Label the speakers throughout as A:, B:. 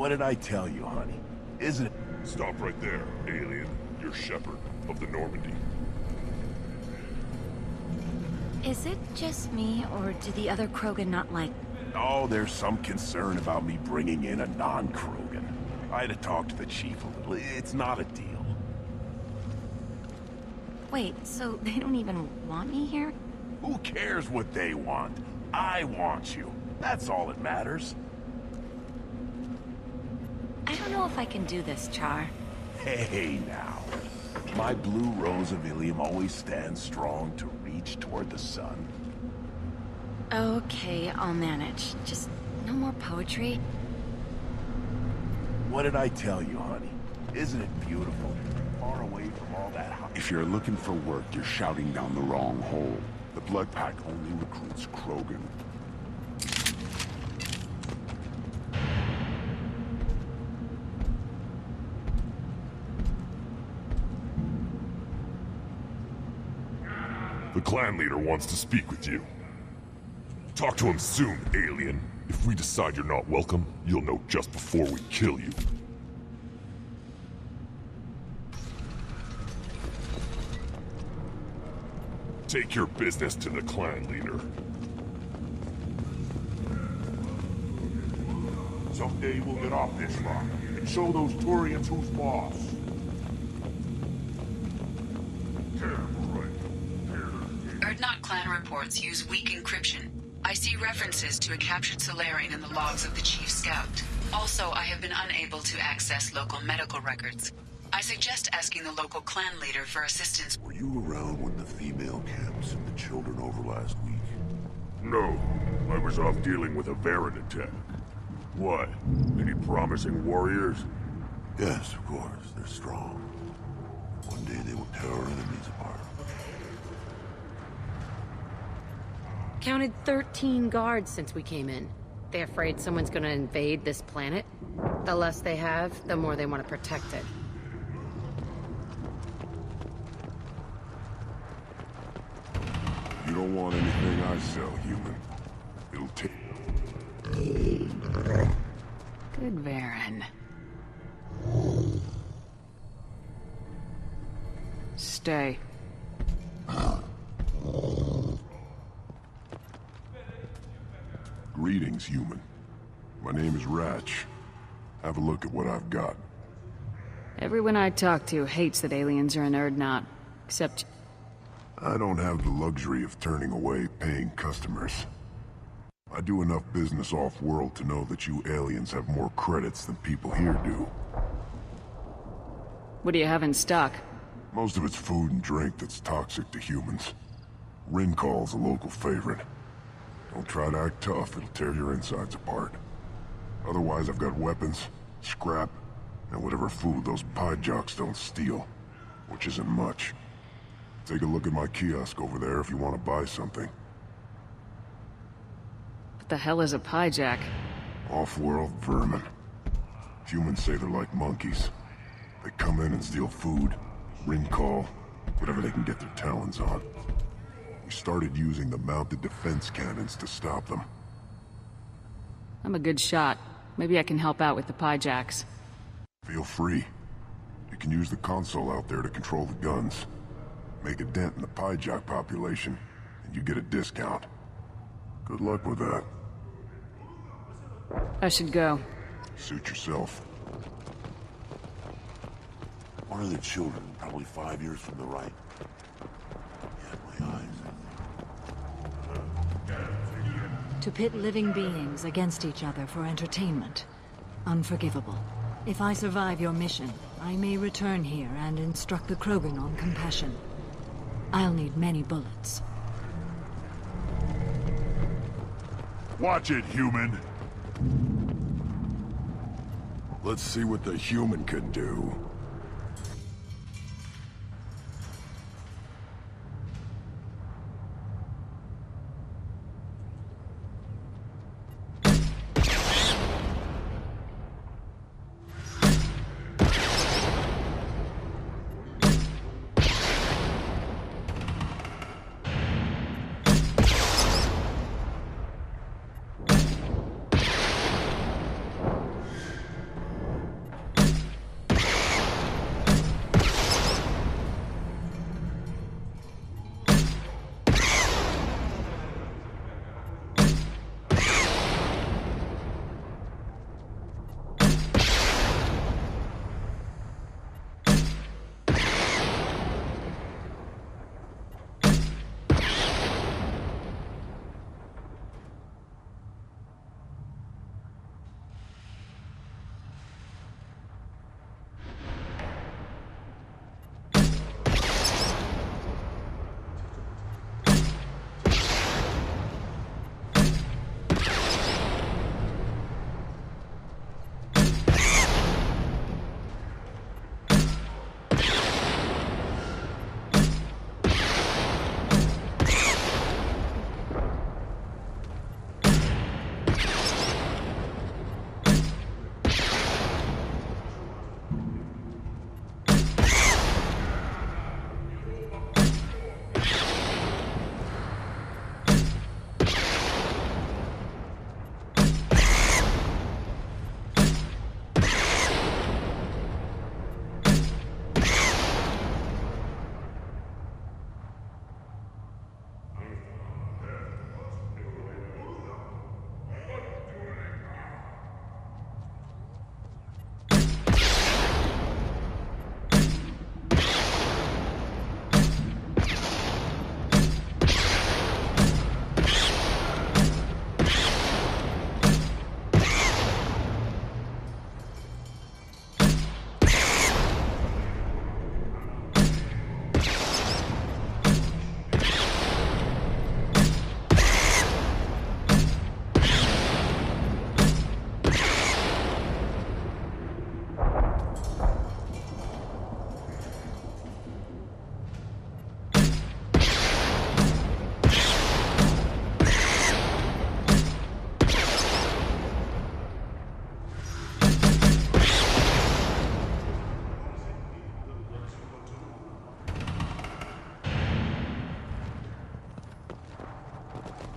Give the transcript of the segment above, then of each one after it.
A: What did I tell you, honey? Isn't it?
B: Stop right there, alien. You're Shepherd of the Normandy.
C: Is it just me, or do the other Krogan not like...
A: Oh, there's some concern about me bringing in a non-Krogan. I had to talk to the chief a little. It's not a deal.
C: Wait, so they don't even want me here?
A: Who cares what they want? I want you. That's all that matters.
C: I don't know if I can do this, Char.
A: Hey, now. My blue rose of Ilium always stands strong to reach toward the sun.
C: Okay, I'll manage. Just no more poetry.
A: What did I tell you, honey? Isn't it beautiful? Far away from all that...
D: If you're looking for work, you're shouting down the wrong hole. The Blood Pack only recruits Krogan.
B: The clan leader wants to speak with you. Talk to him soon, alien. If we decide you're not welcome, you'll know just before we kill you. Take your business to the clan leader.
E: Someday we'll get off this rock and show those Turians who's boss.
F: Erdnot clan reports use weak encryption. I see references to a captured Solarian in the logs of the Chief Scout. Also, I have been unable to access local medical records. I suggest asking the local clan leader for assistance.
E: Were you around when the female camps and the children over last week?
B: No, I was off dealing with a Varren attack. What? Any promising warriors?
E: Yes, of course. They're strong. One day they will tear our enemies apart.
G: Counted 13 guards since we came in. They afraid someone's gonna invade this planet? The less they have, the more they want to protect it.
E: You don't want anything I sell, human. It'll take...
F: Good Varren. Stay.
E: Greetings, human. My name is Ratch. Have a look at what I've got.
F: Everyone I talk to hates that aliens are an Erdnot, except...
E: I don't have the luxury of turning away paying customers. I do enough business off-world to know that you aliens have more credits than people here do.
H: What do you have in stock?
E: Most of it's food and drink that's toxic to humans. Rincall's a local favorite. Don't try to act tough, it'll tear your insides apart. Otherwise, I've got weapons, scrap, and whatever food those pie jocks don't steal. Which isn't much. Take a look at my kiosk over there if you want to buy something.
H: What the hell is a pie jack?
E: Off-world vermin. Humans say they're like monkeys. They come in and steal food, Rincall, whatever they can get their talons on. We started using the mounted defense cannons to stop them.
H: I'm a good shot. Maybe I can help out with the pie jacks.
E: Feel free. You can use the console out there to control the guns. Make a dent in the pie jock population, and you get a discount. Good luck with that.
H: I should go.
E: Suit yourself.
D: One of the children, probably 5 years from the right. Yeah, my eyes.
C: To pit living beings against each other for entertainment. Unforgivable. If I survive your mission, I may return here and instruct the Krogan on compassion. I'll need many bullets.
A: Watch it, human!
E: Let's see what the human can do.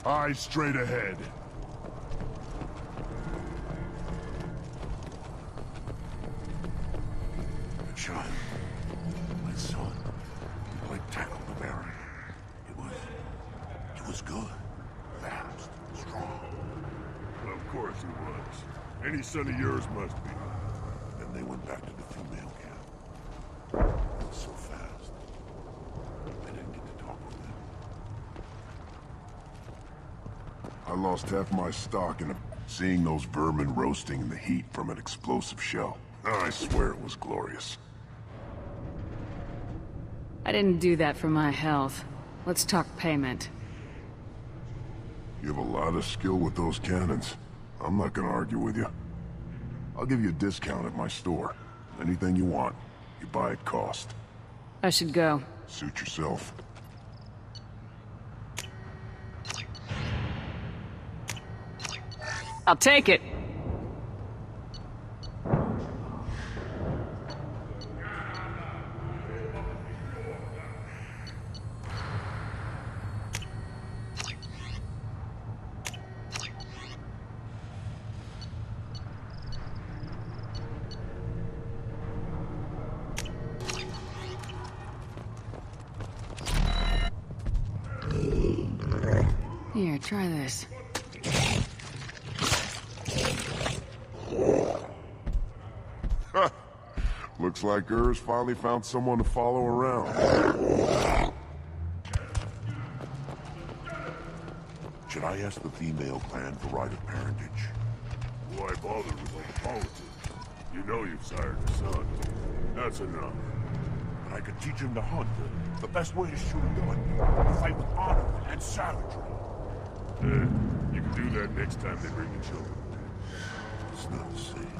A: Eyes straight ahead.
D: A child. My son. Blake tackled the Baron. It was good. Fast. Strong.
A: Well, of course he was. Any son of yours must be.
D: Then they went back to the female camp. It was so fast. I didn't get to talk with them.
E: I lost half my stock in seeing those vermin roasting in the heat from an explosive shell. I swear it was glorious.
H: I didn't do that for my health. Let's talk payment.
E: You have a lot of skill with those cannons. I'm not gonna argue with you. I'll give you a discount at my store. Anything you want, you buy at cost.
H: I should go.
E: Suit yourself.
H: I'll take it. Here, try this.
E: Looks like Ur's finally found someone to follow around.
D: Should I ask the female clan for right of parentage?
B: Why bother with all the politics? You know you've sired a son. That's enough.
D: But I could teach him to hunt. The best way to shoot a gun. To fight with honor and savagery.
B: You can do that next time they bring the children.
D: It's not the same.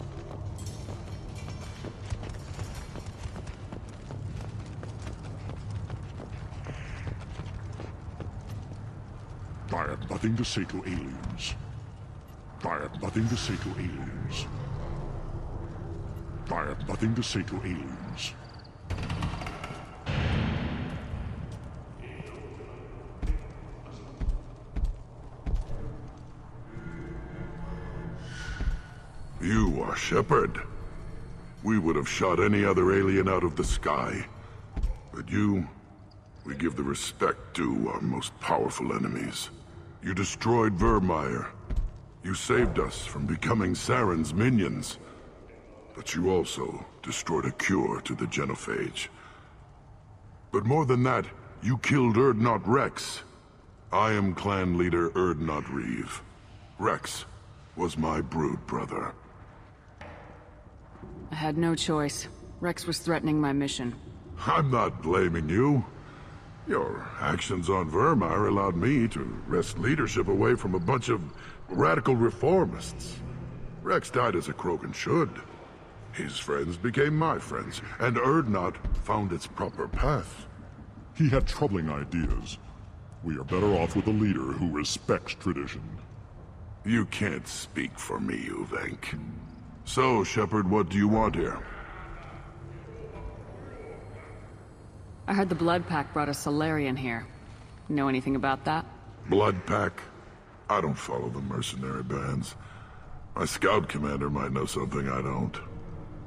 E: I have nothing to say to aliens. I have nothing to say to aliens. I have nothing to say to aliens.
D: You are Shepard. We would have shot any other alien out of the sky. But you, we give the respect due our most powerful enemies. You destroyed Vermeer. You saved us from becoming Saren's minions. But you also destroyed a cure to the genophage. But more than that, you killed Urdnot Rex. I am clan leader Urdnot Reeve. Rex was my brood brother.
H: I had no choice. Rex was threatening my mission.
D: I'm not blaming you. Your actions on Vermeer allowed me to wrest leadership away from a bunch of radical reformists. Rex died as a Krogan should. His friends became my friends, and Urdnot found its proper path.
E: He had troubling ideas. We are better off with a leader who respects tradition.
D: You can't speak for me, Uvenk. So, Shepard, what do you want here?
H: I heard the Blood Pack brought a Solarian here. Know anything about that?
D: Blood Pack? I don't follow the mercenary bands. My scout commander might know something I don't.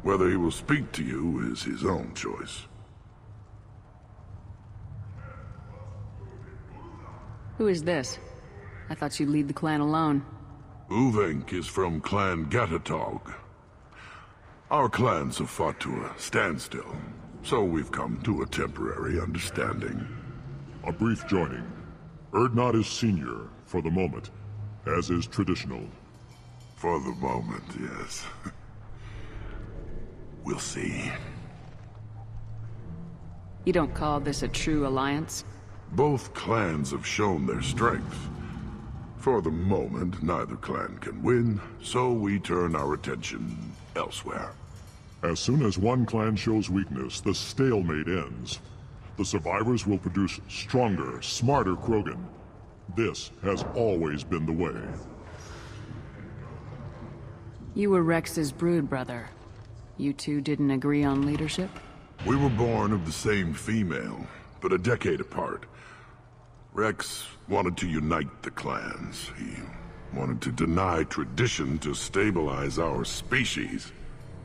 D: Whether he will speak to you is his own choice.
H: Who is this? I thought you'd lead the clan alone.
D: Uvenk is from Clan Gatatog. Our clans have fought to a standstill, so we've come to a temporary understanding.
E: A brief joining. Urdnot is senior, for the moment, as is traditional.
D: For the moment, yes. We'll see.
H: You don't call this a true alliance?
D: Both clans have shown their strength. For the moment, neither clan can win, so we turn our attention elsewhere.
E: As soon as one clan shows weakness, the stalemate ends. The survivors will produce stronger, smarter Krogan. This has always been the way.
H: You were Rex's brood brother. You two didn't agree on leadership?
D: We were born of the same female, but a decade apart. Rex wanted to unite the clans. He wanted to deny tradition to stabilize our species.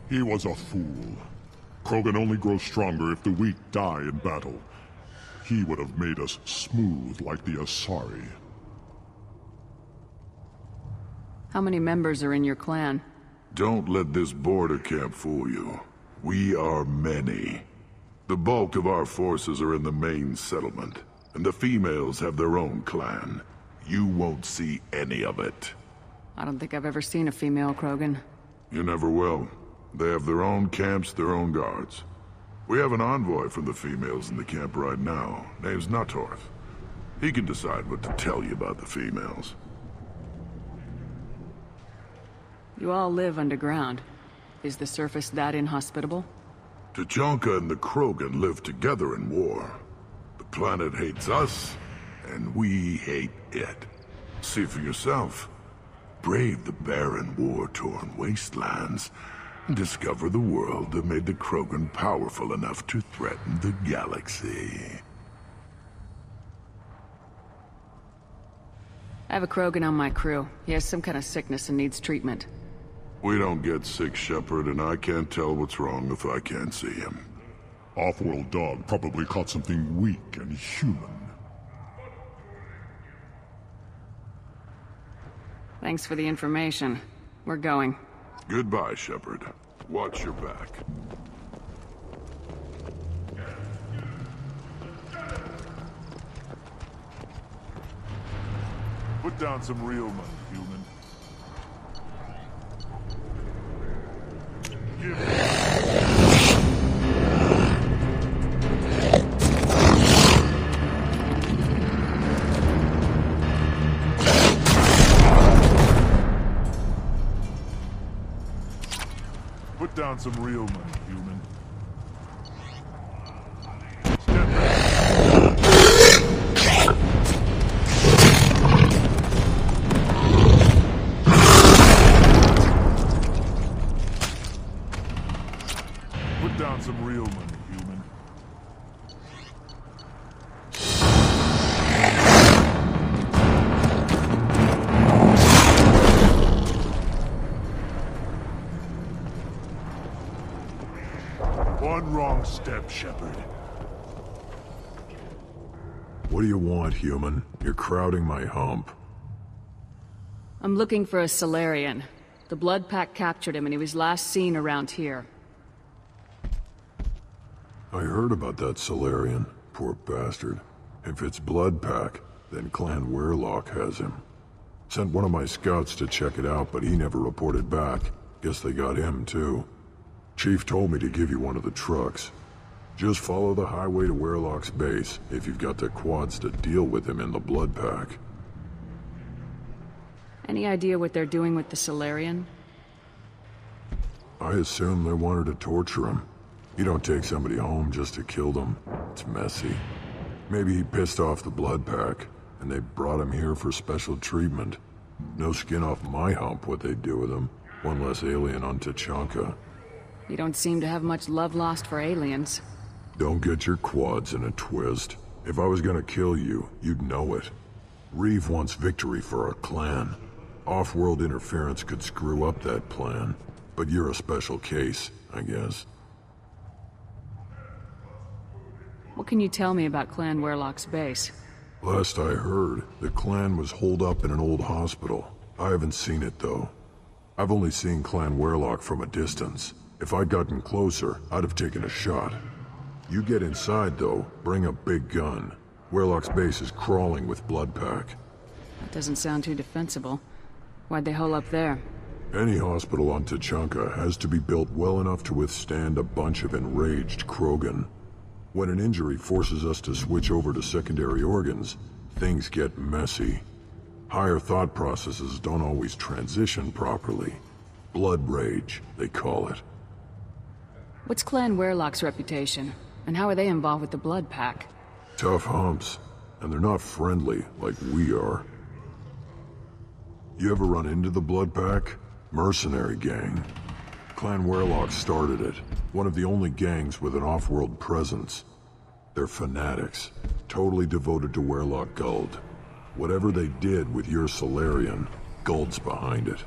E: He was a fool. Krogan only grow stronger if the weak die in battle. He would have made us smooth like the Asari.
H: How many members are in your clan?
D: Don't let this border camp fool you. We are many. The bulk of our forces are in the main settlement, and the females have their own clan. You won't see any of it.
H: I don't think I've ever seen a female Krogan.
D: You never will. They have their own camps, their own guards. We have an envoy from the females in the camp right now. Name's Natorth. He can decide what to tell you about the females.
H: You all live underground. Is the surface that inhospitable?
D: Tuchanka and the Krogan live together in war. The planet hates us, and we hate it. See for yourself. Brave the barren, war-torn wastelands, and discover the world that made the Krogan powerful enough to threaten the galaxy.
H: I have a Krogan on my crew. He has some kind of sickness and needs treatment.
D: We don't get sick, Shepard, and I can't tell what's wrong if I can't see him.
E: Off-world dog probably caught something weak and human.
H: Thanks for the information. We're going.
D: Goodbye, Shepard. Watch your back.
I: Put down some real money, human. Give Put down some real money, human. Step back. Put down some real money, human. One wrong step, Shepard.
D: What do you want, human? You're crowding my hump.
H: I'm looking for a Solarian. The Blood Pack captured him and he was last seen around here.
D: I heard about that Solarian. Poor bastard. If it's Blood Pack, then Clan Weirlock has him. Sent one of my scouts to check it out, but he never reported back. Guess they got him, too. Chief told me to give you one of the trucks. Just follow the highway to Weirlock's base, if you've got the quads to deal with him in the Blood Pack.
H: Any idea what they're doing with the Solarian?
D: I assume they wanted to torture him. You don't take somebody home just to kill them. It's messy. Maybe he pissed off the Blood Pack, and they brought him here for special treatment. No skin off my hump what they'd do with him. One less alien on Tuchanka.
H: You don't seem to have much love lost for aliens.
D: Don't get your quads in a twist. If I was gonna kill you, you'd know it. Reeve wants victory for our clan. Off-world interference could screw up that plan. But you're a special case, I guess.
H: What can you tell me about Clan Weirlock's base?
D: Last I heard, the clan was holed up in an old hospital. I haven't seen it, though. I've only seen Clan Weirlock from a distance. If I'd gotten closer, I'd have taken a shot. You get inside, though, bring a big gun. Weirlock's base is crawling with Blood Pack.
H: That doesn't sound too defensible. Why'd they hole up there?
D: Any hospital on Tuchanka has to be built well enough to withstand a bunch of enraged Krogan. When an injury forces us to switch over to secondary organs, things get messy. Higher thought processes don't always transition properly. Blood rage, they call it.
H: What's Clan Weirlock's reputation? And how are they involved with the Blood Pack?
D: Tough humps, and they're not friendly like we are. You ever run into the Blood Pack? Mercenary gang. Clan Weirlock started it, one of the only gangs with an off-world presence. They're fanatics, totally devoted to Weirlock Guld. Whatever they did with your Solarian, Guld's behind it.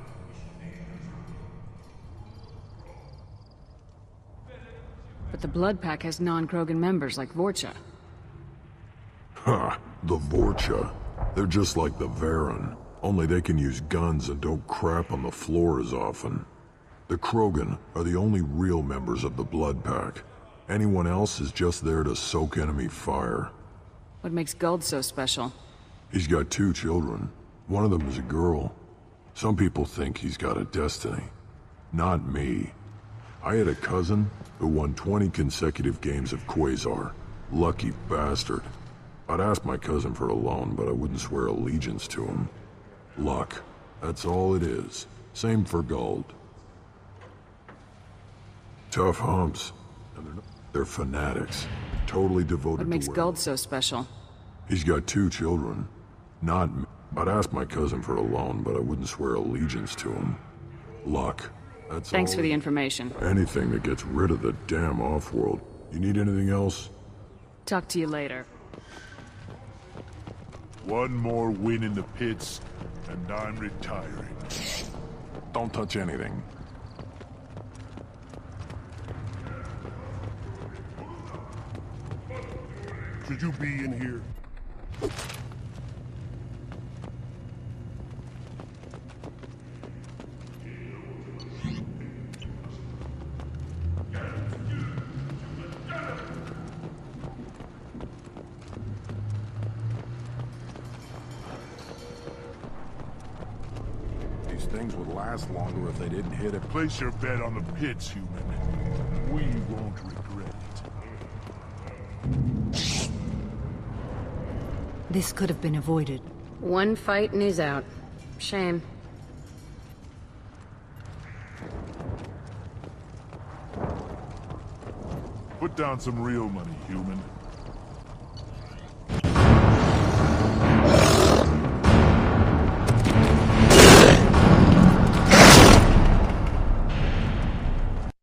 H: But the Blood Pack has non-Krogan members like Vorcha.
D: Ha! The Vorcha. They're just like the Varen, only they can use guns and don't crap on the floor as often. The Krogan are the only real members of the Blood Pack. Anyone else is just there to soak enemy fire.
H: What makes Guld so special?
D: He's got 2 children. One of them is a girl. Some people think he's got a destiny. Not me. I had a cousin who won 20 consecutive games of Quasar. Lucky bastard. I'd ask my cousin for a loan, but I wouldn't swear allegiance to him. Luck. That's all it is. Same for gold. Tough humps. And they're fanatics. Totally devoted
H: What makes
D: to
H: Gold so special?
D: He's got 2 children. Not me. I'd ask my cousin for a loan, but I wouldn't swear allegiance to him. Luck. That's
H: Thanks
D: all
H: for the information.
D: Anything that gets rid of the damn off-world. You need anything else?
H: Talk to you later.
I: One more win in the pits, and I'm retiring.
D: Don't touch anything.
I: Should you be in here?
D: These things would last longer if they didn't hit it.
I: Place your bet on the pits, human. We won't regret it.
C: This could have been avoided.
G: One fight and he's out. Shame.
I: Put down some real money, human.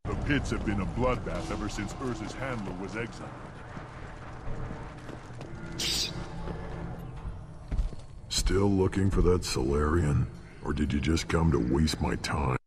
I: The pits have been a bloodbath ever since Urza's handler was exiled.
D: Still looking for that Solarian? Or did you just come to waste my time?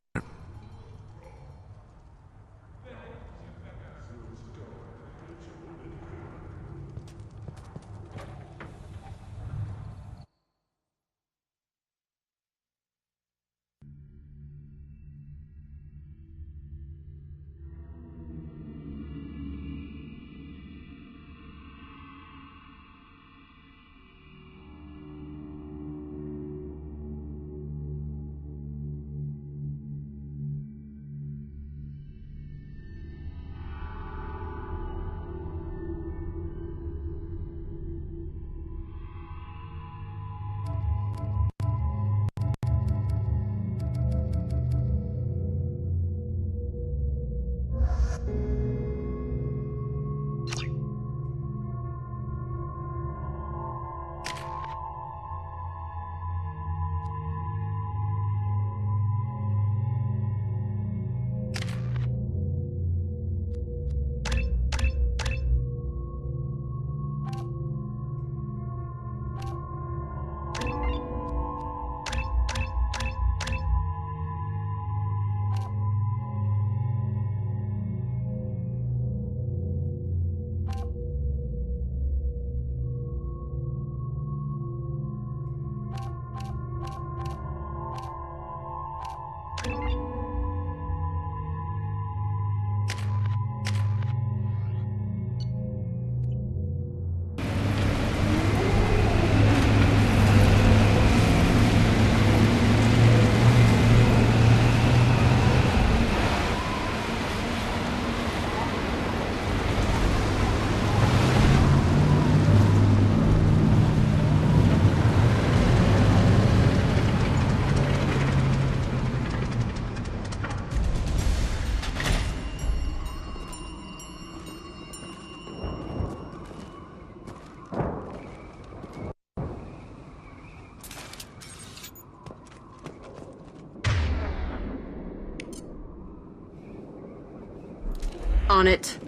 G: On it.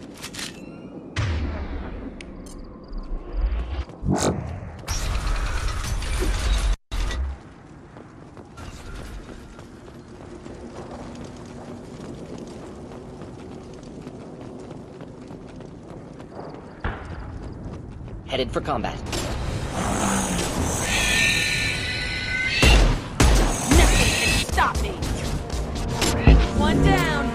J: Headed for combat.
K: Nothing can stop me! One down!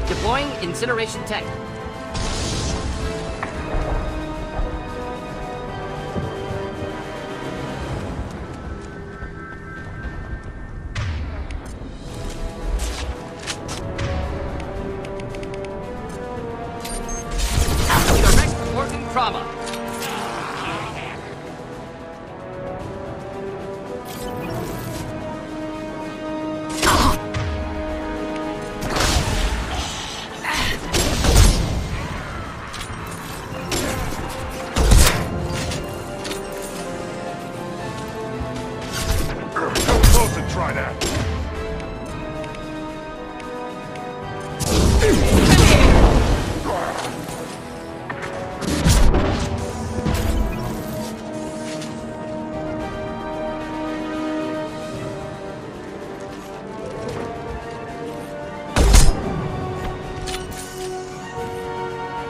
J: Deploying incineration tech. Direct working trauma.
I: Try that.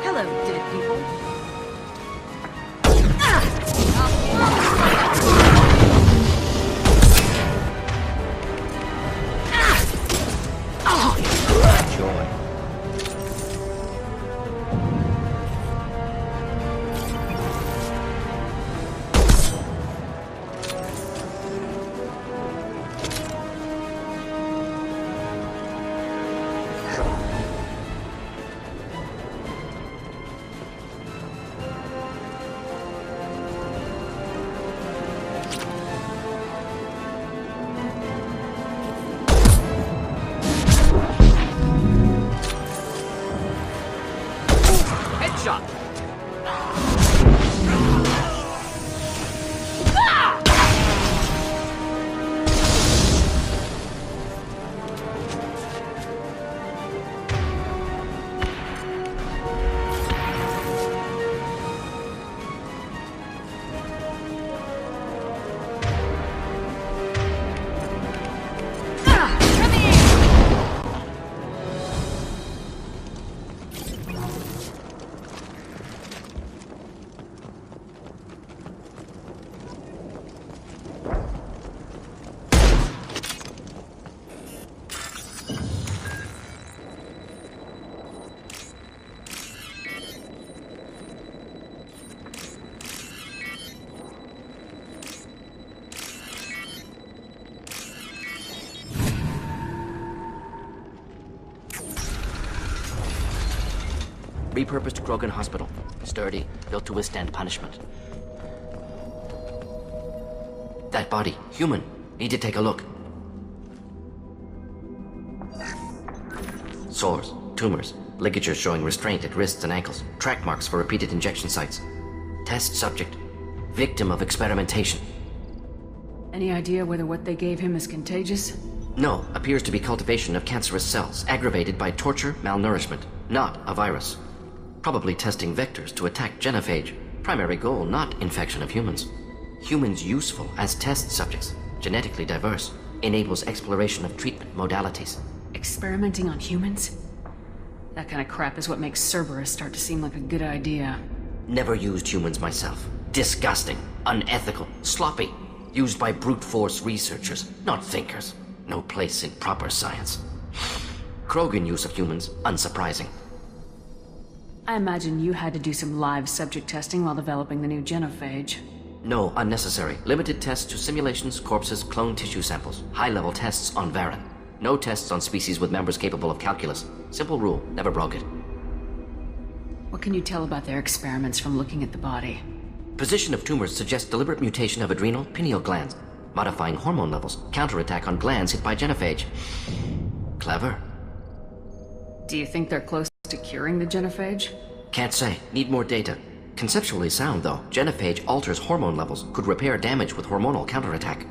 K: Hello, dead people.
J: Headshot. Repurposed Krogan Hospital. Sturdy, built to withstand punishment. That body, human. Need to take a look. Sores, tumors, ligatures showing restraint at wrists and ankles, track marks for repeated injection sites. Test subject, victim of experimentation.
H: Any idea whether what they gave him is contagious?
J: No, appears to be cultivation of cancerous cells, aggravated by torture, malnourishment, not a virus. Probably testing vectors to attack genophage. Primary goal, not infection of humans. Humans useful as test subjects, genetically diverse, enables exploration of treatment modalities.
H: Experimenting on humans? That kind of crap is what makes Cerberus start to seem like a good idea.
J: Never used humans myself. Disgusting, unethical, sloppy. Used by brute force researchers, not thinkers. No place in proper science. Krogan use of humans, unsurprising.
H: I imagine you had to do some live subject testing while developing the new genophage.
J: No, unnecessary. Limited tests to simulations, corpses, cloned tissue samples. High-level tests on Varen. No tests on species with members capable of calculus. Simple rule, never broke it.
H: What can you tell about their experiments from looking at the body?
J: Position of tumors suggests deliberate mutation of adrenal, pineal glands. Modifying hormone levels. Counterattack on glands hit by genophage. Clever.
H: Do you think they're close to curing the genophage?
J: Can't say. Need more data. Conceptually sound, though. Genophage alters hormone levels. Could repair damage with hormonal counterattack.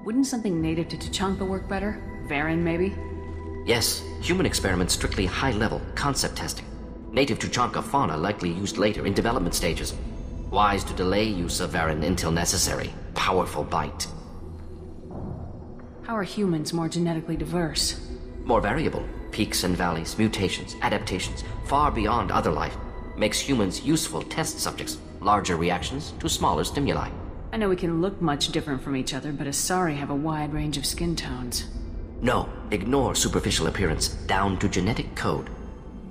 H: Wouldn't something native to Tuchanka work better? Varen, maybe?
J: Yes. Human experiments strictly high-level, concept testing. Native Tuchanka fauna likely used later in development stages. Wise to delay use of Varen until necessary. Powerful bite.
H: How are humans more genetically diverse?
J: More variable. Peaks and valleys, mutations, adaptations, far beyond other life. Makes humans useful test subjects. Larger reactions to smaller stimuli.
H: I know we can look much different from each other, but Asari have a wide range of skin tones.
J: No, ignore superficial appearance, down to genetic code.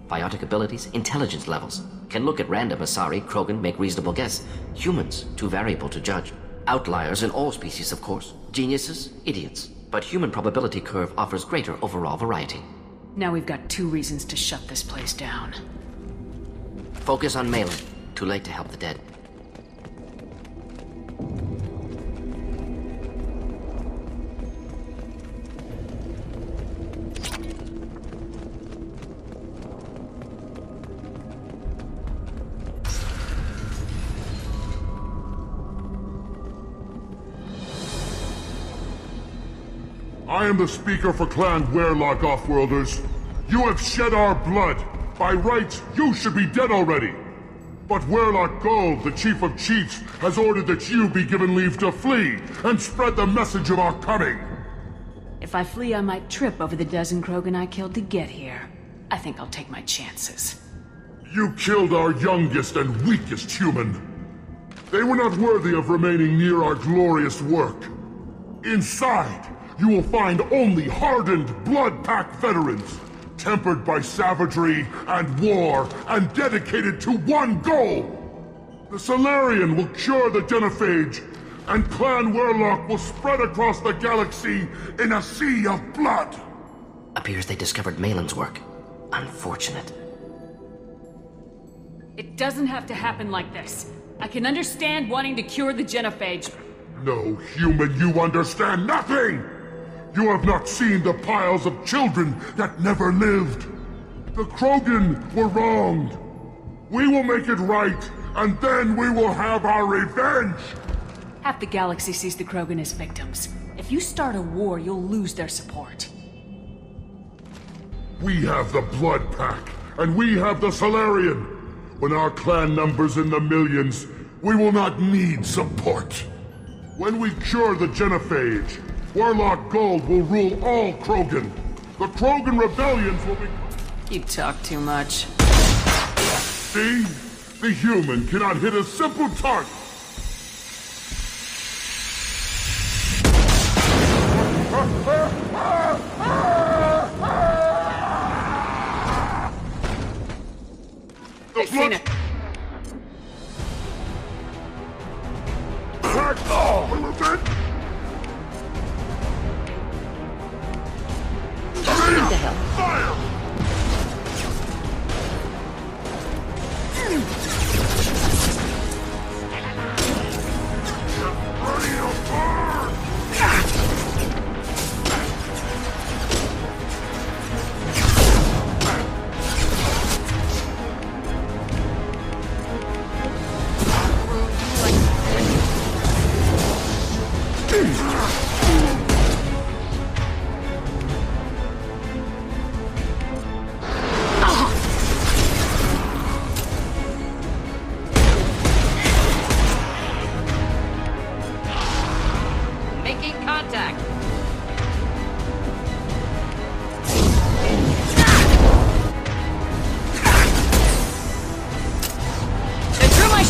J: Biotic abilities, intelligence levels. Can look at random Asari, Krogan, make reasonable guess. Humans, too variable to judge. Outliers in all species, of course. Geniuses, idiots. But human probability curve offers greater overall variety.
H: Now we've got 2 reasons to shut this place down.
J: Focus on Malin. Too late to help the dead.
I: I am the speaker for Clan Werlock, Offworlders. You have shed our blood. By rights, you should be dead already. But Werlock Gold, the Chief of Chiefs, has ordered that you be given leave to flee and spread the message of our coming.
H: If I flee, I might trip over the dozen Krogan I killed to get here. I think I'll take my chances.
I: You killed our youngest and weakest human. They were not worthy of remaining near our glorious work. Inside, you will find only hardened blood-pack veterans, tempered by savagery and war, and dedicated to one goal! The Solarian will cure the Genophage, and Clan Werlock will spread across the galaxy in a sea of blood!
J: Appears they discovered Malin's work. Unfortunate.
H: It doesn't have to happen like this. I can understand wanting to cure the Genophage.
I: No, human, you understand nothing! You have not seen the piles of children that never lived. The Krogan were wronged. We will make it right, and then we will have our revenge!
H: Half the galaxy sees the Krogan as victims. If you start a war, you'll lose their support.
I: We have the Blood Pack, and we have the Solarian. When our clan numbers in the millions, we will not need support. When we cure the Genophage, Werlock Gold will rule all Krogan. The Krogan rebellions will be...
H: You talk too much.
I: See? The human cannot hit a simple target.
H: I've seen it.
K: What the hell?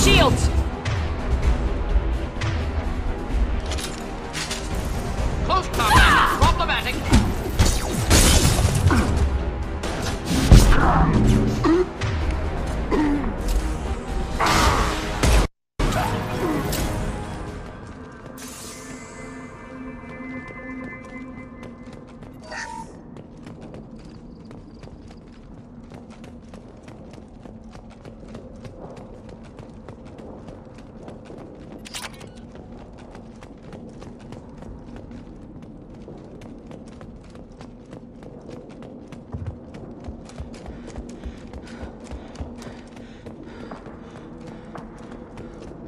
H: Shields!
J: Close combat! Problematic!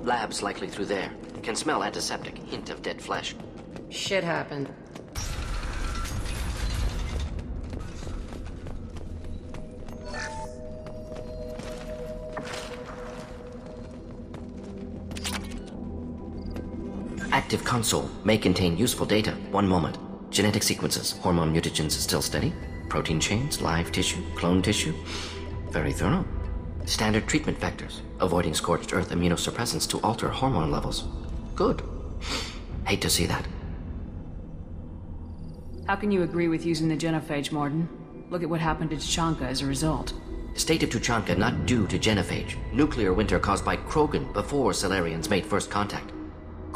J: Labs likely through there. Can smell antiseptic. Hint of dead flesh.
G: Shit happened.
J: Active console may contain useful data. One moment. Genetic sequences, hormone mutagens still steady. Protein chains, live tissue, clone tissue. Very thorough. Standard treatment vectors, avoiding scorched earth immunosuppressants to alter hormone levels. Good. Hate to see that.
H: How can you agree with using the genophage, Morden? Look at what happened to Tuchanka as a result.
J: State of Tuchanka not due to genophage. Nuclear winter caused by Krogan before Salarians made first contact.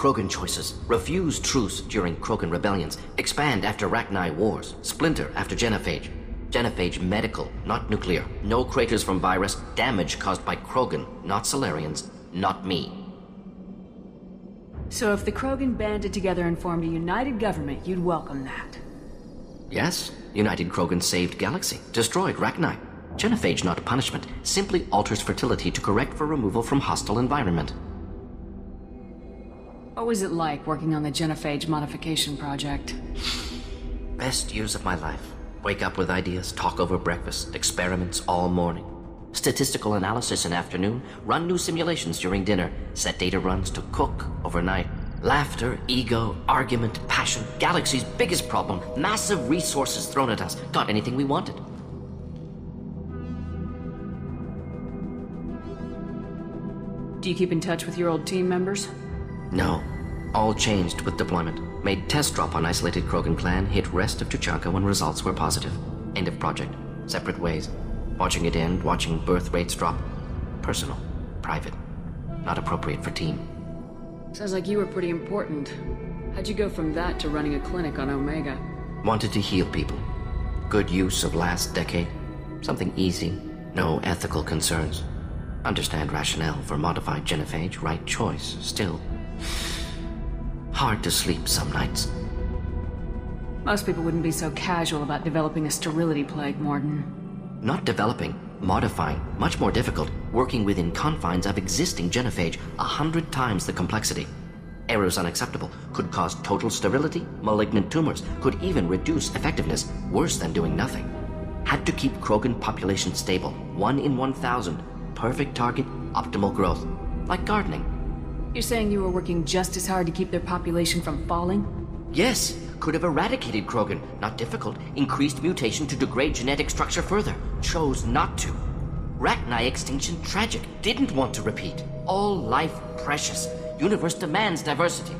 J: Krogan choices. Refuse truce during Krogan rebellions. Expand after Rachni wars. Splinter after genophage. Genophage medical, not nuclear. No craters from virus. Damage caused by Krogan, not Salarians, not me.
H: So if the Krogan banded together and formed a united government, you'd welcome that?
J: Yes. United Krogan saved Galaxy. Destroyed Rachni. Genophage not a punishment. Simply alters fertility to correct for removal from hostile environment.
H: What was it like working on the genophage modification project?
J: Best years of my life. Wake up with ideas, talk over breakfast, experiments all morning. Statistical analysis in afternoon, run new simulations during dinner, set data runs to cook overnight. Laughter, ego, argument, passion, Galaxy's biggest problem, massive resources thrown at us. Got anything we wanted.
H: Do you keep in touch with your old team members?
J: No. All changed with deployment. Made test drop on isolated Krogan clan, hit rest of Tuchanka when results were positive. End of project. Separate ways. Watching it end, watching birth rates drop. Personal. Private. Not appropriate for team.
H: Sounds like you were pretty important. How'd you go from that to running a clinic on Omega?
J: Wanted to heal people. Good use of last decade. Something easy. No ethical concerns. Understand rationale for modified genophage, right choice, still. Hard to sleep some nights.
H: Most people wouldn't be so casual about developing a sterility plague, Morden.
J: Not developing, modifying, much more difficult, working within confines of existing genophage, 100 times the complexity. Errors unacceptable, could cause total sterility, malignant tumors, could even reduce effectiveness, worse than doing nothing. Had to keep Krogan population stable, 1 in 1,000. Perfect target, optimal growth. Like gardening.
H: You're saying you were working just as hard to keep their population from falling?
J: Yes, could have eradicated Krogan. Not difficult. Increased mutation to degrade genetic structure further. Chose not to. Rachni extinction tragic. Didn't want to repeat. All life precious. Universe demands diversity.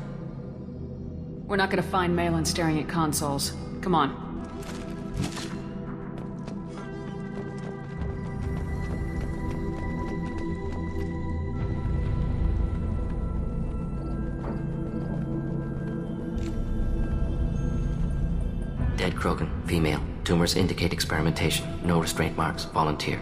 H: We're not gonna find Malin staring at consoles. Come on.
J: Dead Krogan, female. Tumors indicate experimentation. No restraint marks. Volunteer.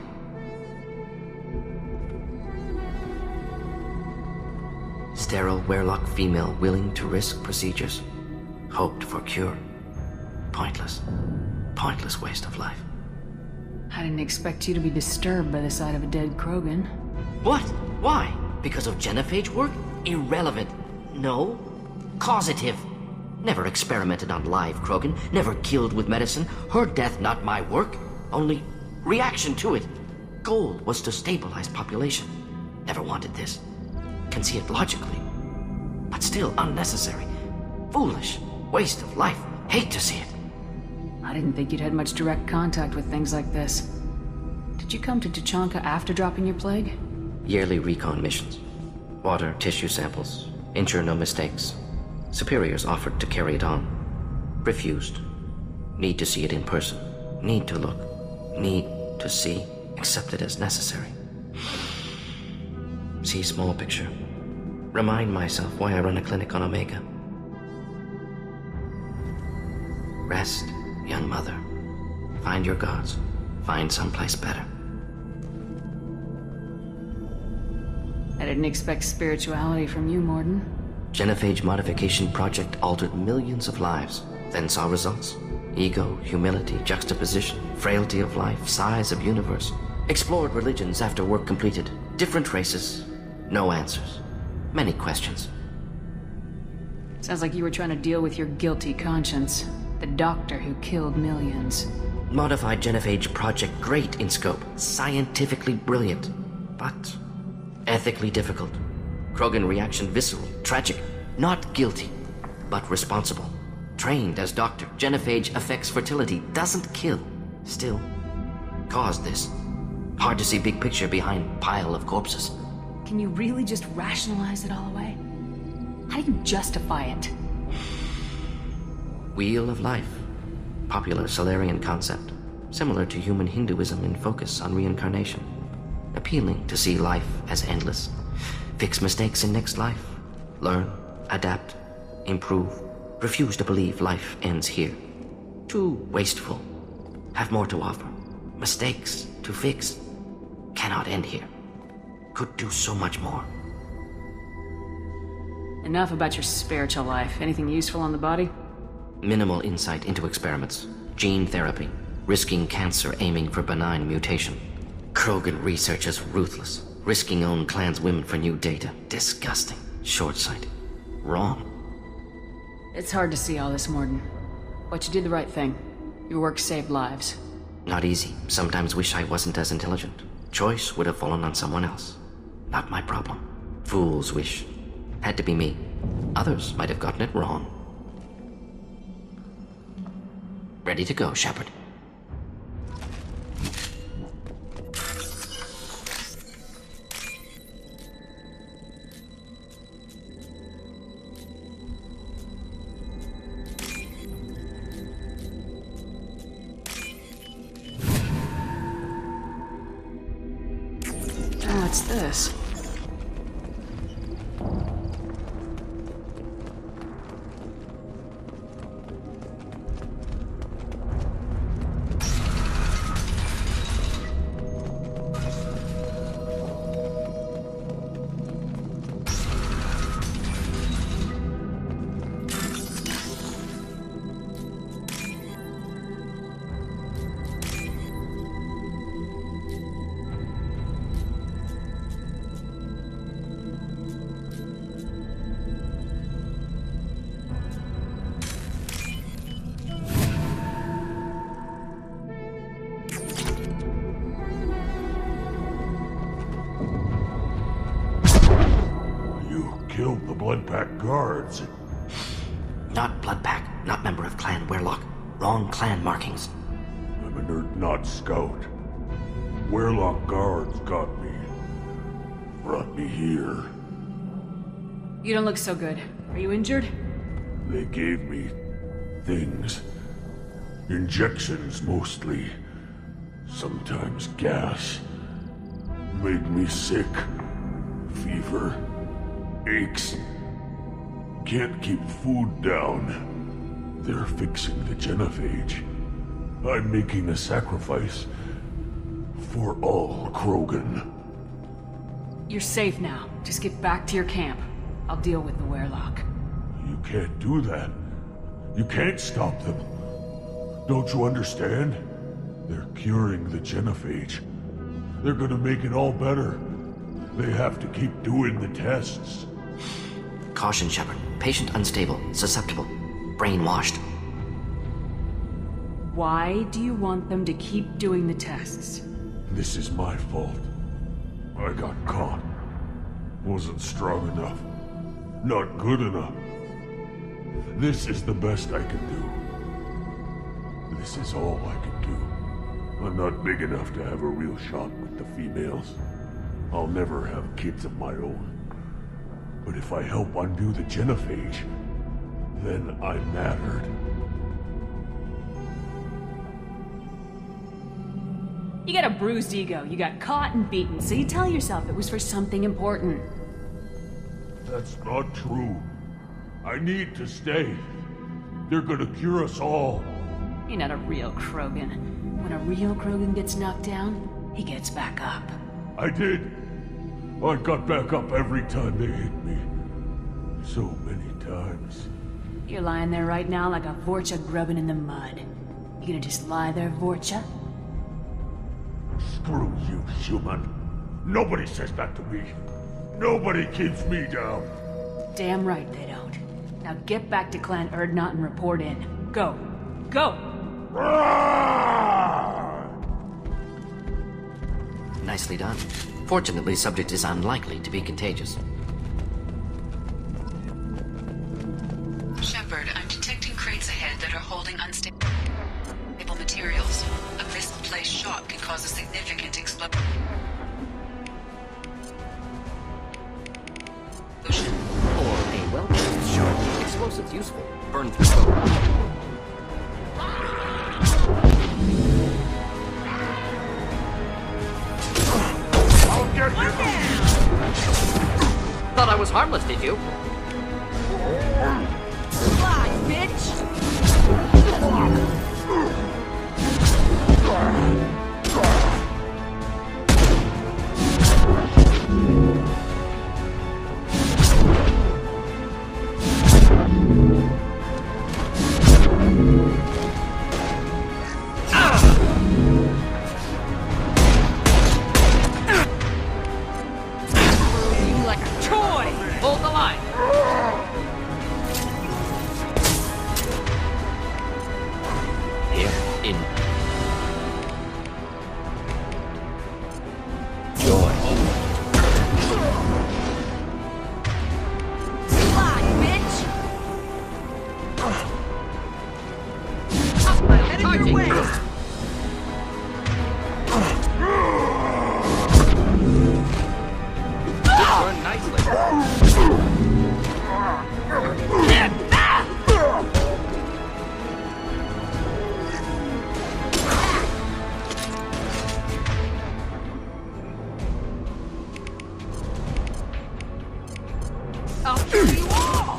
J: Sterile, werelock female willing to risk procedures. Hoped for cure. Pointless. Pointless waste of life.
H: I didn't expect you to be disturbed by the sight of a dead Krogan.
J: What? Why? Because of genophage work? Irrelevant. No. Causative. Never experimented on live Krogan, never killed with medicine. Her death not my work, only reaction to it. Goal was to stabilize population. Never wanted this. Can see it logically. But still unnecessary. Foolish. Waste of life. Hate to see it.
H: I didn't think you'd had much direct contact with things like this. Did you come to Tuchanka after dropping your plague?
J: Yearly recon missions. Water, tissue samples. Ensure no mistakes. Superiors offered to carry it on. Refused. Need to see it in person. Need to look. Need to see. Accept it as necessary. See small picture. Remind myself why I run a clinic on Omega. Rest, young mother. Find your gods. Find someplace better.
H: I didn't expect spirituality from you, Morden.
J: Genophage modification project altered millions of lives, then saw results. Ego, humility, juxtaposition, frailty of life, size of universe. Explored religions after work completed. Different races. No answers. Many questions.
H: Sounds like you were trying to deal with your guilty conscience. The doctor who killed millions.
J: Modified genophage project great in scope. Scientifically brilliant. But ethically difficult. Krogan reaction visceral, tragic. Not guilty, but responsible. Trained as doctor, genophage affects fertility, doesn't kill. Still, caused this. Hard to see big picture behind pile of corpses.
H: Can you really just rationalize it all away? How do you justify it?
J: Wheel of Life. Popular Solarian concept. Similar to human Hinduism in focus on reincarnation. Appealing to see life as endless. Fix mistakes in next life. Learn, adapt, improve. Refuse to believe life ends here. Too wasteful. Have more to offer. Mistakes to fix. Cannot end here. Could do so much more.
H: Enough about your spiritual life. Anything useful on the body?
J: Minimal insight into experiments. Gene therapy. Risking cancer aiming for benign mutation. Krogan research is ruthless. Risking own clan's women for new data. Disgusting. Short-sighted. Wrong.
H: It's hard to see all this, Morden. But you did the right thing. Your work saved lives.
J: Not easy. Sometimes wish I wasn't as intelligent. Choice would have fallen on someone else. Not my problem. Fool's wish. Had to be me. Others might have gotten it wrong. Ready to go, Shepard.
H: What's this?
I: Killed the Bloodpack guards.
J: Not Bloodpack, not member of Clan Werlock. Wrong clan markings.
I: I'm an Urdnot scout. Werlock guards got me. Brought me here.
H: You don't look so good. Are you injured?
I: They gave me things. Injections mostly. Sometimes gas. Made me sick. Fever. Aches. Can't keep food down. They're fixing the genophage. I'm making a sacrifice. For all Krogan.
H: You're safe now. Just get back to your camp. I'll deal with the Werlock.
I: You can't do that. You can't stop them. Don't you understand? They're curing the genophage. They're gonna make it all better. They have to keep doing the tests.
J: Caution, Shepard. Patient unstable, susceptible, brainwashed.
H: Why do you want them to keep doing the tests?
I: This is my fault. I got caught. Wasn't strong enough. Not good enough. This is the best I can do. This is all I can do. I'm not big enough to have a real shot with the females. I'll never have kids of my own. But if I help undo the genophage, then I mattered.
H: You got a bruised ego. You got caught and beaten, so you tell yourself it was for something important.
I: That's not true. I need to stay. They're gonna cure us all.
H: You're not a real Krogan. When a real Krogan gets knocked down, he gets back up.
I: I did. I got back up every time they hit me. So many times.
H: You're lying there right now like a Vorcha grubbing in the mud. You gonna just lie there, Vorcha?
I: Screw you, human. Nobody says that to me. Nobody keeps me down.
H: Damn right they don't. Now get back to Clan Urdnot and report in. Go. Go!
J: Nicely done. Fortunately, subject is unlikely to be contagious.
F: Shepard, I'm detecting crates ahead cause a significant explosion.
J: Or a well-placed shot. Explosives useful. Burn through cover. Thought I was harmless, did you?
K: Fly, bitch!
J: Hold the line! Here in joy.
K: Fly, bitch! Headed your way!
J: Burn nicely.
K: I'll kill you all!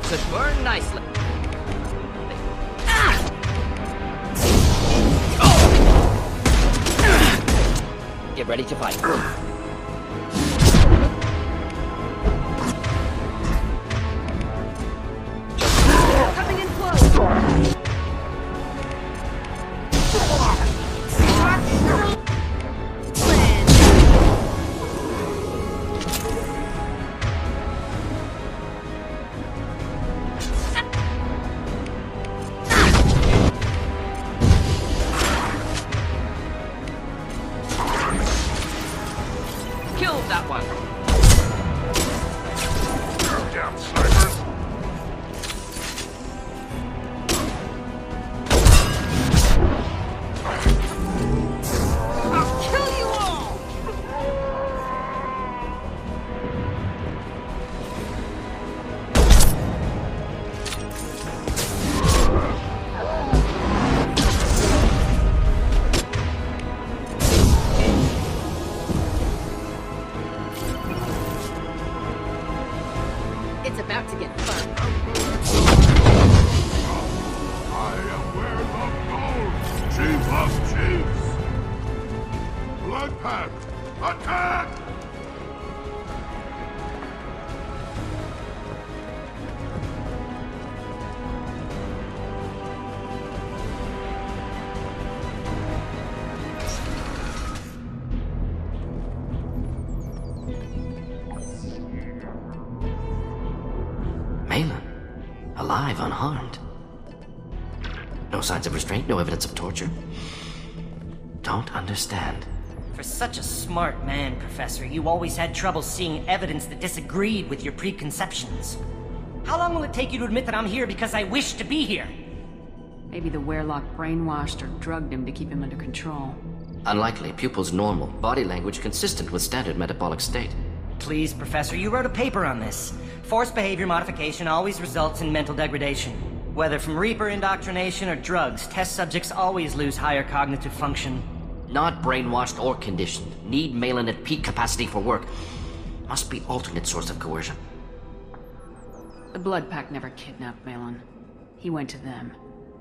J: Should burn nicely. Get ready to fight.
K: Coming in close!
J: Killed that one.
A: Damn snipers!
K: I'll kill you all!
G: It's about to get fun.
I: I am where the gold, chief of chiefs! Blood pack, attack!
J: Malin, alive, unharmed. No signs of restraint, no evidence of torture. Don't understand.
L: For such a smart man, Professor, you always had trouble seeing evidence that disagreed with your preconceptions. How long will it take you to admit that I'm here because I wish to be here?
H: Maybe the Werelock brainwashed or drugged him to keep him under control.
J: Unlikely. Pupil's normal. Body language consistent with standard metabolic state.
L: Please, Professor, you wrote a paper on this. Forced behavior modification always results in mental degradation. Whether from Reaper indoctrination or drugs, test subjects always lose higher cognitive function.
J: Not brainwashed or conditioned. Need Malin at peak capacity for work. Must be alternate source of coercion.
H: The Blood Pack never kidnapped Malin. He went to them.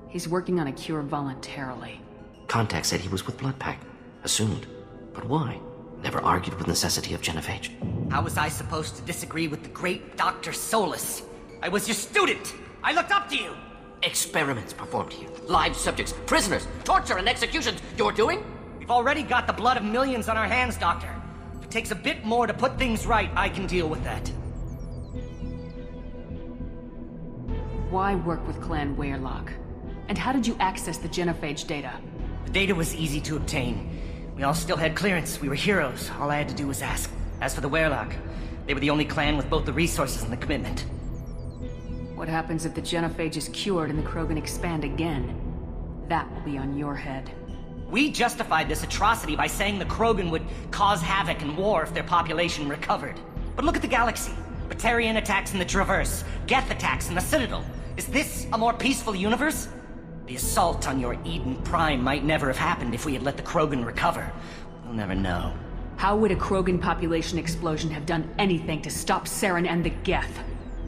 H: He's working on a cure voluntarily.
J: Contact said he was with Blood Pack. Assumed. But why? Never argued with necessity of genophage.
L: How was I supposed to disagree with the great Dr. Solus? I was your student! I looked up to you!
J: Experiments performed here. Live subjects, prisoners, torture and executions. You're doing?
L: We've already got the blood of millions on our hands, Doctor. If it takes a bit more to put things right, I can deal with that.
H: Why work with Clan Weyrloc? And how did you access the genophage data?
L: The data was easy to obtain. We all still had clearance. We were heroes. All I had to do was ask. As for the Weyrloc, they were the only clan with both the resources and the commitment.
H: What happens if the genophage is cured and the Krogan expand again? That will be on your head.
L: We justified this atrocity by saying the Krogan would cause havoc and war if their population recovered. But look at the galaxy. Batarian attacks in the Traverse, Geth attacks in the Citadel. Is this a more peaceful universe? The assault on your Eden Prime might never have happened if we had let the Krogan recover. We'll never know.
H: How would a Krogan population explosion have done anything to stop Saren and the Geth?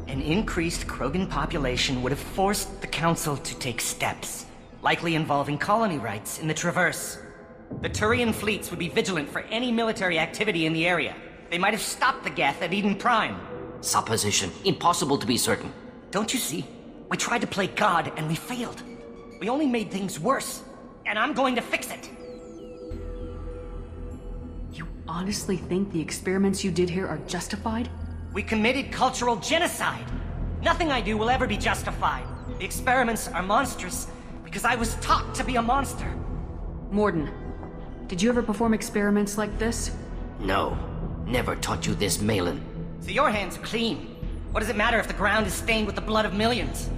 L: An increased Krogan population would have forced the Council to take steps, likely involving colony rights in the Traverse. The Turian fleets would be vigilant for any military activity in the area. They might have stopped the Geth at Eden Prime.
J: Supposition. Impossible to be certain.
L: Don't you see? We tried to play God and we failed. We only made things worse, and I'm going to fix it.
H: You honestly think the experiments you did here are justified?
L: We committed cultural genocide. Nothing I do will ever be justified. The experiments are monstrous because I was taught to be a monster.
H: Morden, did you ever perform experiments like this?
J: No. Never taught you this, Malin.
L: So your hands are clean. What does it matter if the ground is stained with the blood of millions?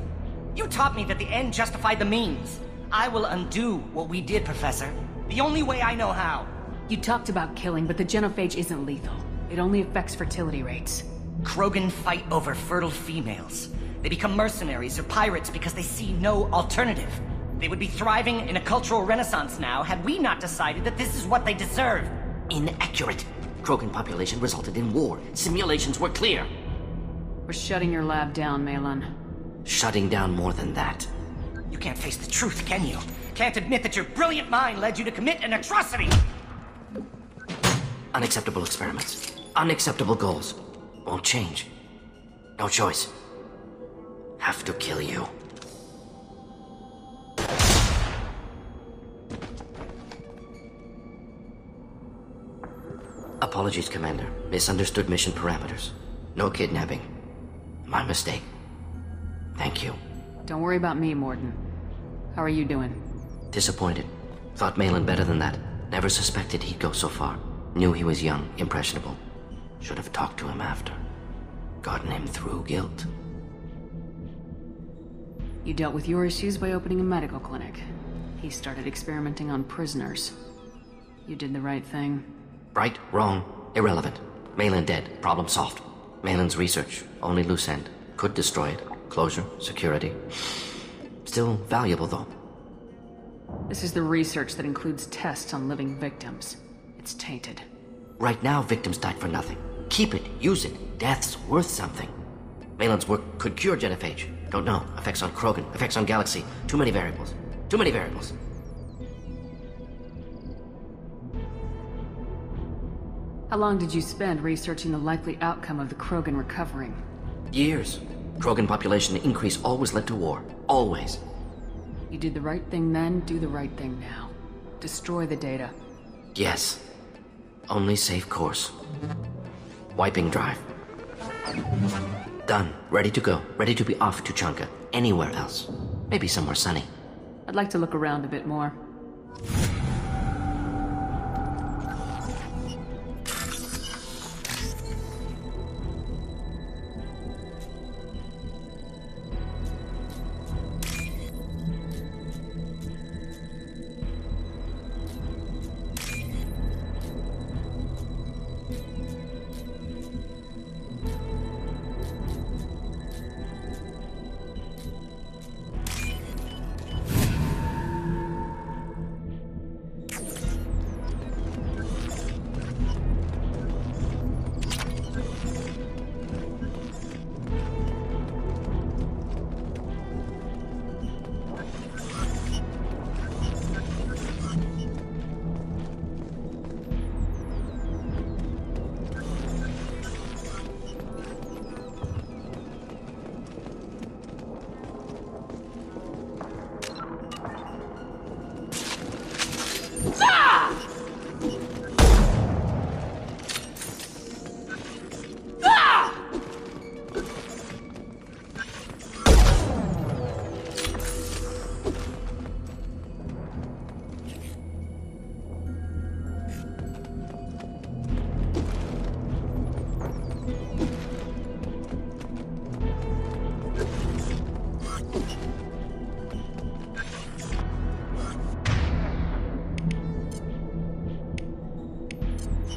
L: You taught me that the end justified the means. I will undo what we did, Professor. The only way I know how.
H: You talked about killing, but the genophage isn't lethal. It only affects fertility rates.
L: Krogan fight over fertile females. They become mercenaries or pirates because they see no alternative. They would be thriving in a cultural renaissance now had we not decided that this is what they deserve.
J: Inaccurate. Krogan population resulted in war. Simulations were clear.
H: We're shutting your lab down, Malin.
J: Shutting down more than that.
L: You can't face the truth, can you? Can't admit that your brilliant mind led you to commit an atrocity!
J: Unacceptable experiments. Unacceptable goals. Won't change. No choice. Have to kill you. Apologies, Commander. Misunderstood mission parameters. No kidnapping. My mistake. Thank you.
H: Don't worry about me, Morden. How are you doing?
J: Disappointed. Thought Malin better than that. Never suspected he'd go so far. Knew he was young, impressionable. Should have talked to him after. Gotten him through guilt.
H: You dealt with your issues by opening a medical clinic. He started experimenting on prisoners. You did the right thing.
J: Right, wrong, irrelevant. Malin dead, problem solved. Malin's research, only loose end. Could destroy it. Closure, security. Still valuable, though.
H: This is the research that includes tests on living victims. It's tainted.
J: Right now, victims died for nothing. Keep it, use it. Death's worth something. Malin's work could cure genophage. Don't know. Effects on Krogan, effects on Galaxy. Too many variables. Too many variables.
H: How long did you spend researching the likely outcome of the Krogan recovering?
J: Years. Krogan population increase always led to war. Always.
H: You did the right thing then, do the right thing now. Destroy the data.
J: Yes. Only safe course. Wiping drive. Done. Ready to go. Ready to be off Tuchanka. Anywhere else. Maybe somewhere sunny.
H: I'd like to look around a bit more.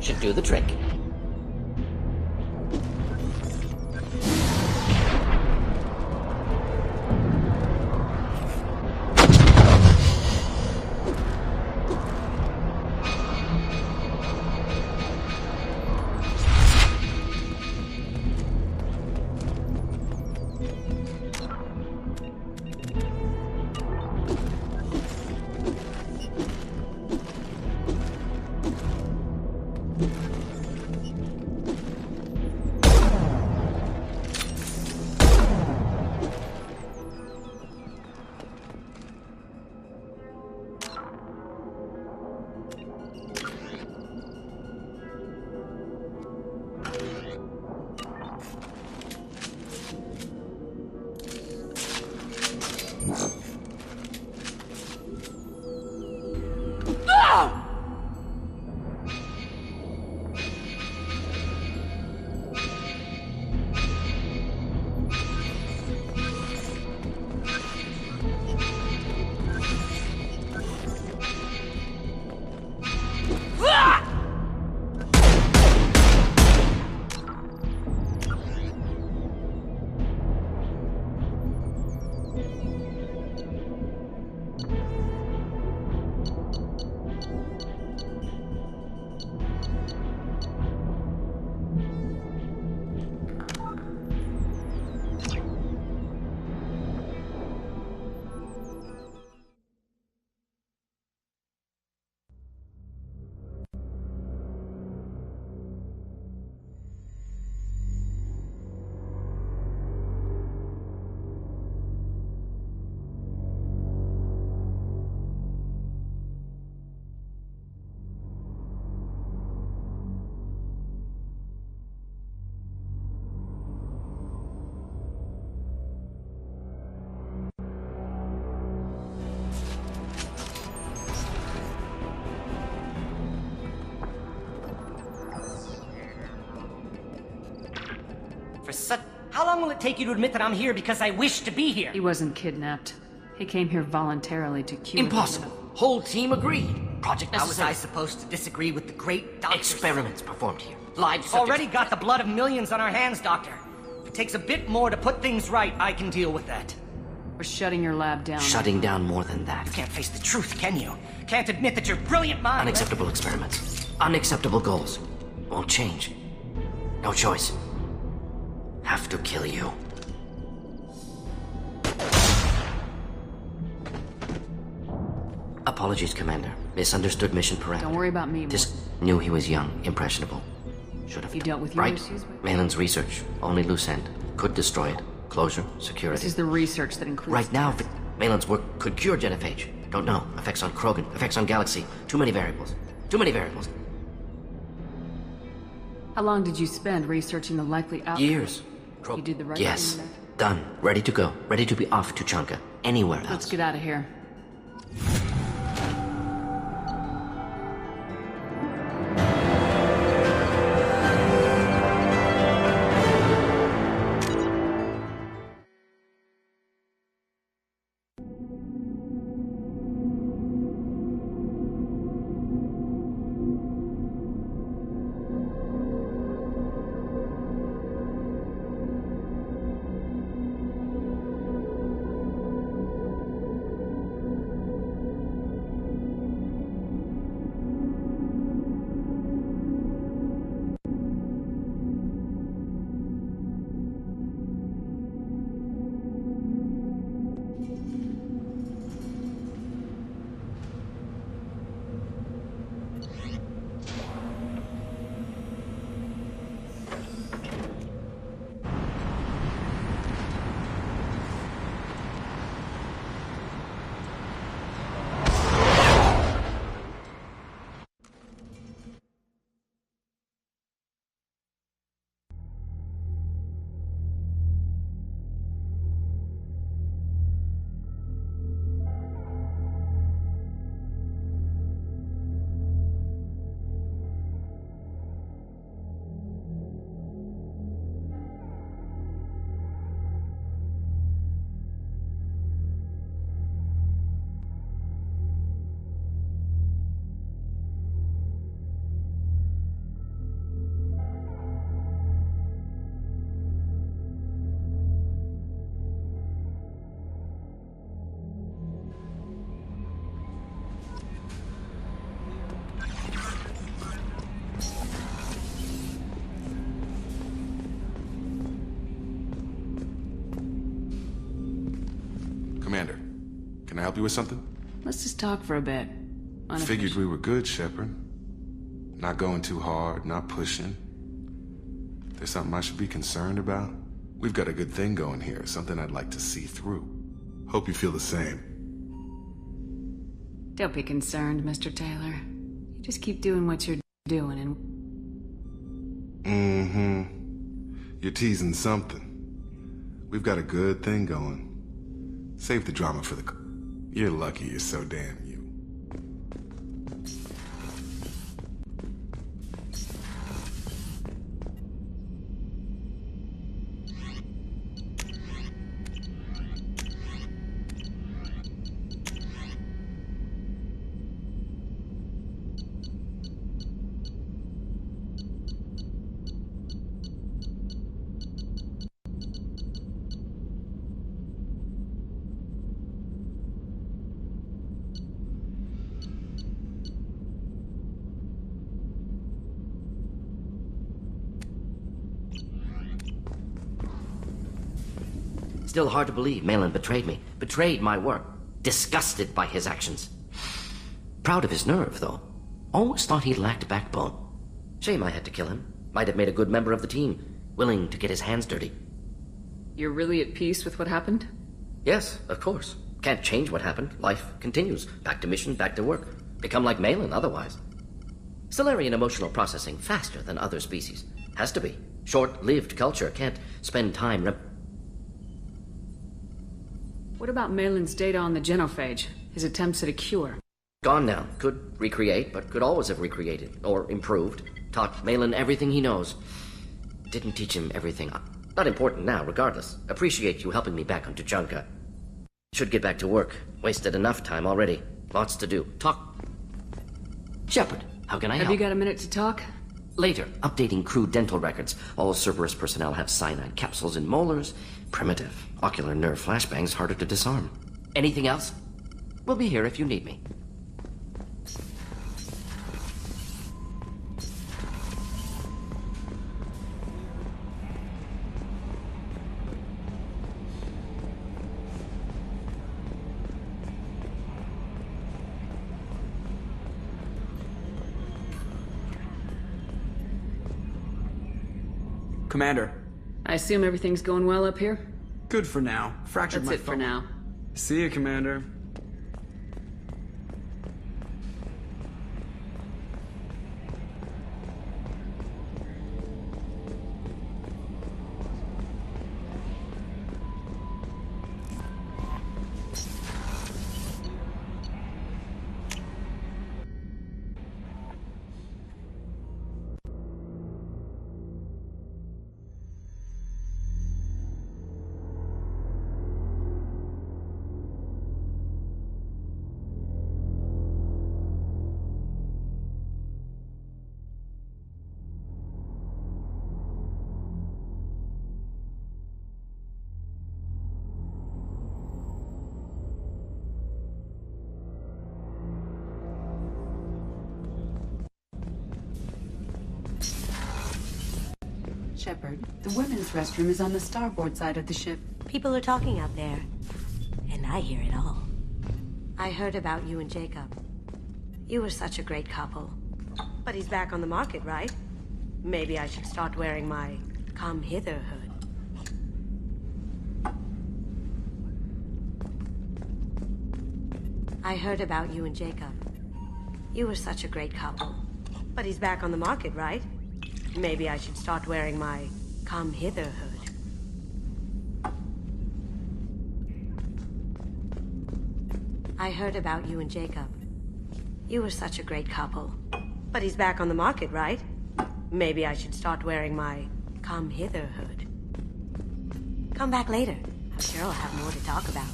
J: should do the trick.
L: How long will it take you to admit that I'm here because I wish to be here?
H: He wasn't kidnapped. He came here voluntarily to cure.
J: Impossible. Whole team agreed. Project
L: How was
J: necessary.
L: I supposed to disagree with the great doctor?
J: Experiments performed here. Live subjects.
L: Already got the blood of millions on our hands, Doctor. If it takes a bit more to put things right, I can deal with that.
H: We're shutting your lab down.
J: Shutting down more than that.
L: You can't face the truth, can you? Can't admit that your brilliant mind...
J: Unacceptable experiments. Unacceptable goals. Won't change. No choice. Have to kill you. Apologies, Commander. Misunderstood mission parameter.
H: Don't worry about me.
J: Just knew he was young, impressionable. Should have.
H: You dealt with your
J: right.
H: issues?
J: Malin's research. Only loose end. Could destroy it. Closure. Security.
H: This is the research that includes...
J: Right now, Malin's work could cure genophage. Don't know. Effects on Krogan. Effects on Galaxy. Too many variables. Too many variables.
H: How long did you spend researching the likely outcome?
J: Years.
H: You did the right
J: yes.
H: thing.
J: Done. Ready to go. Ready to be off Tuchanka. Anywhere else.
H: Let's get out of here.
M: Commander, can I help you with something?
H: Let's just talk for a bit.
M: Figured we were good, Shepard. Not going too hard, not pushing. There's something I should be concerned about? We've got a good thing going here, something I'd like to see through. Hope you feel the same.
H: Don't be concerned, Mr. Taylor. You just keep doing what you're doing and...
M: You're teasing something. We've got a good thing going. Save the drama for the... You're lucky you're so damn you.
J: Still hard to believe Malin betrayed me. Betrayed my work. Disgusted by his actions. Proud of his nerve, though. Always thought he lacked backbone. Shame I had to kill him. Might have made a good member of the team. Willing to get his hands dirty.
H: You're really at peace with what happened?
J: Yes, of course. Can't change what happened. Life continues. Back to mission, back to work. Become like Malin otherwise. Solarian emotional processing faster than other species. Has to be. Short-lived culture. Can't spend time
H: What about Malin's data on the genophage? His attempts at a cure?
J: Gone now. Could recreate, but could always have recreated. Or improved. Taught Malin everything he knows. Didn't teach him everything. Not important now, regardless. Appreciate you helping me back on Tuchanka. Should get back to work. Wasted enough time already. Lots to do. Talk. Shepard, how can I help?
H: Have you got a minute to talk?
J: Later. Updating crew dental records. All Cerberus personnel have cyanide capsules in molars. Primitive. Ocular nerve flashbangs harder to disarm. Anything else? We'll be here if you need me.
N: Commander.
H: I assume everything's going well up here?
N: Good for now. Fractured my
H: That's it for now.
N: See you, Commander.
F: Shepard, the women's restroom is on the starboard side of the ship.
O: People are talking out there, and I hear it all. I heard about you and Jacob. You were such a great couple. But he's back on the market, right? Maybe I should start wearing my come hither hood. I heard about you and Jacob. You were such a great couple. But he's back on the market, right? Maybe I should start wearing my come hither hood. I heard about you and Jacob. You were such a great couple. But he's back on the market, right? Maybe I should start wearing my come hither hood. Come back later. I'm sure I'll have more to talk about.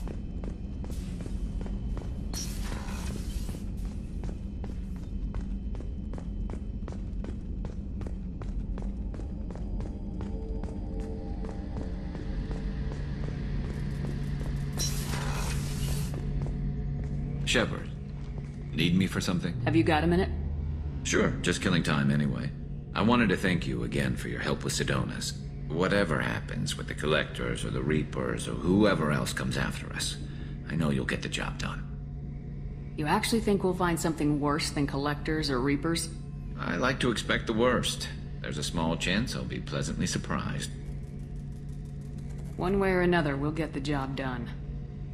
P: Shepard, need me for something?
H: Have you got a minute?
P: Sure, just killing time anyway. I wanted to thank you again for your help with Sidonis. Whatever happens with the Collectors or the Reapers or whoever else comes after us, I know you'll get the job done.
H: You actually think we'll find something worse than collectors or reapers?
P: I like to expect the worst. There's a small chance I'll be pleasantly surprised.
H: One way or another, we'll get the job done.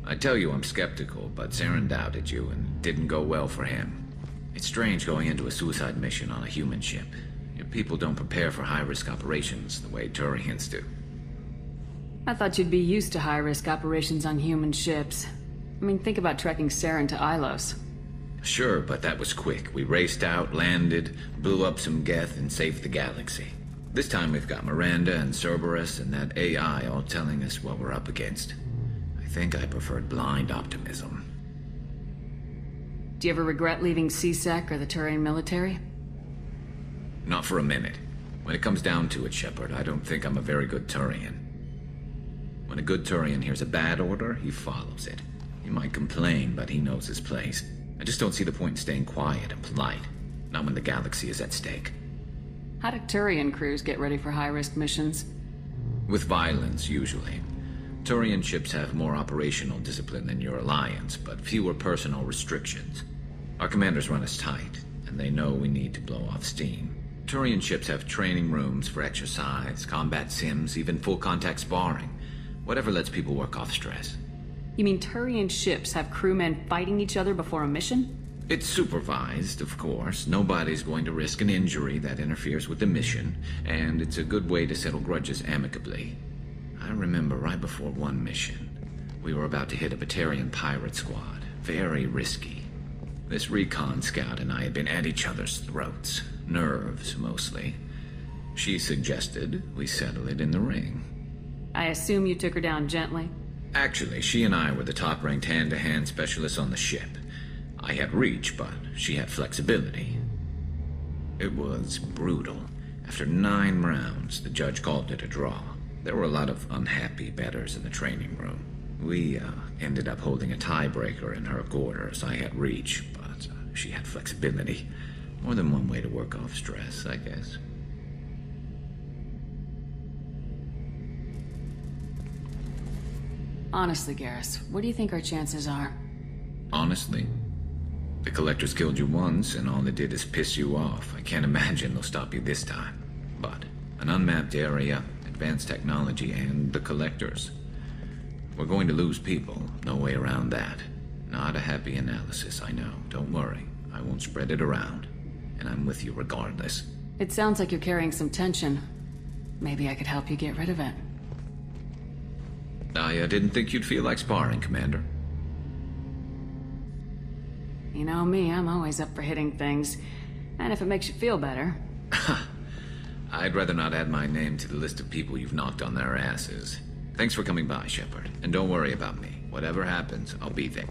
P: I tell you I'm skeptical, but Saren doubted you and didn't go well for him. It's strange going into a suicide mission on a human ship. Your people don't prepare for high-risk operations the way Turians do.
H: I thought you'd be used to high-risk operations on human ships. I mean, think about trekking Saren to Ilos.
P: Sure, but that was quick. We raced out, landed, blew up some Geth, and saved the galaxy. This time we've got Miranda and Cerberus and that AI all telling us what we're up against. I think I preferred blind optimism.
H: Do you ever regret leaving CSEC or the Turian military?
P: Not for a minute. When it comes down to it, Shepard, I don't think I'm a very good Turian. When a good Turian hears a bad order, he follows it. He might complain, but he knows his place. I just don't see the point in staying quiet and polite. Not when the galaxy is at stake.
H: How do Turian crews get ready for high-risk missions?
P: With violence, usually. Turian ships have more operational discipline than your alliance, but fewer personal restrictions. Our commanders run us tight, and they know we need to blow off steam. Turian ships have training rooms for exercise, combat sims, even full-contact sparring. Whatever lets people work off stress.
H: You mean Turian ships have crewmen fighting each other before a mission?
P: It's supervised, of course. Nobody's going to risk an injury that interferes with the mission, and it's a good way to settle grudges amicably. I remember right before one mission, we were about to hit a Batarian pirate squad. Very risky. This recon scout and I had been at each other's throats. Nerves, mostly. She suggested we settle it in the ring.
H: I assume you took her down gently?
P: Actually, she and I were the top-ranked hand-to-hand specialists on the ship. I had reach, but she had flexibility. It was brutal. After 9 rounds, the judge called it a draw. There were a lot of unhappy bettors in the training room. We ended up holding a tiebreaker in her quarters. I had reach, but she had flexibility. More than one way to work off stress, I guess.
H: Honestly, Garrus, what do you think our chances are?
P: Honestly? The Collectors killed you once, and all they did is piss you off. I can't imagine they'll stop you this time. But an unmapped area, advanced technology, and the Collectors. We're going to lose people. No way around that. Not a happy analysis, I know. Don't worry. I won't spread it around. And I'm with you regardless.
H: It sounds like you're carrying some tension. Maybe I could help you get rid of it.
P: I didn't think you'd feel like sparring, Commander.
H: You know me, I'm always up for hitting things. And if it makes you feel better.
P: I'd rather not add my name to the list of people you've knocked on their asses. Thanks for coming by, Shepard. And don't worry about me. Whatever happens, I'll be there.